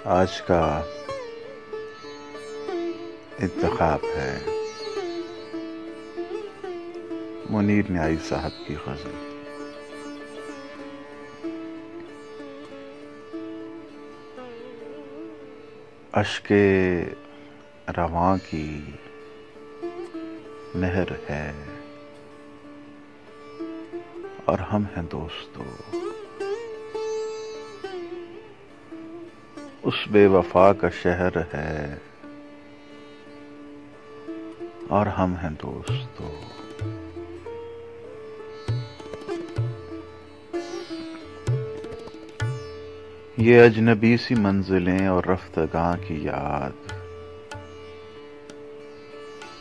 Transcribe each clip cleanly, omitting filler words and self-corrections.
आज का इंतखाब है मुनीर न्याई साहब की गजल। अश्के रवां की नहर है और हम हैं दोस्तों, उस बेवफा का शहर है और हम हैं दोस्तों। ये अजनबी सी मंजिलें और रफ्तगां की याद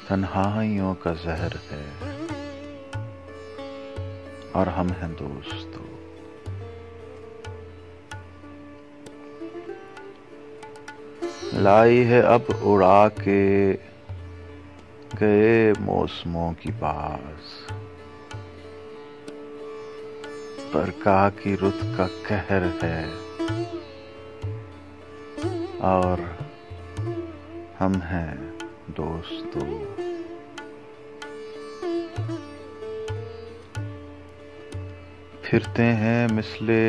तन्हाइयों का जहर है और हम हैं दोस्तों। लाई है अब उड़ा के गए मौसमों की बाज, बरका की रुत का कहर है और हम हैं दोस्तों। फिरते हैं मिसले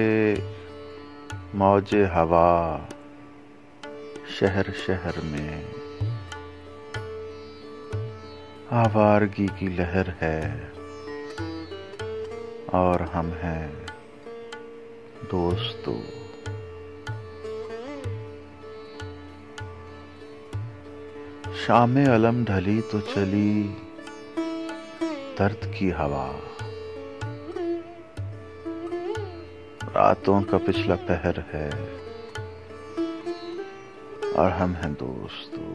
मौजे हवा शहर शहर में, आवारगी की लहर है और हम हैं दोस्तों। शामे अलम ढली तो चली दर्द की हवा, रातों का पिछला पहर है और हम हैं दोस्तों।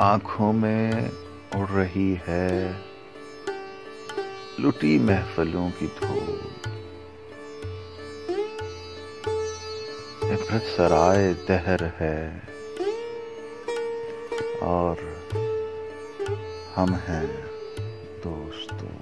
आंखों में उड़ रही है लुटी महफिलों की धूल, इबरत सराय दहर है और हम हैं दोस्तों।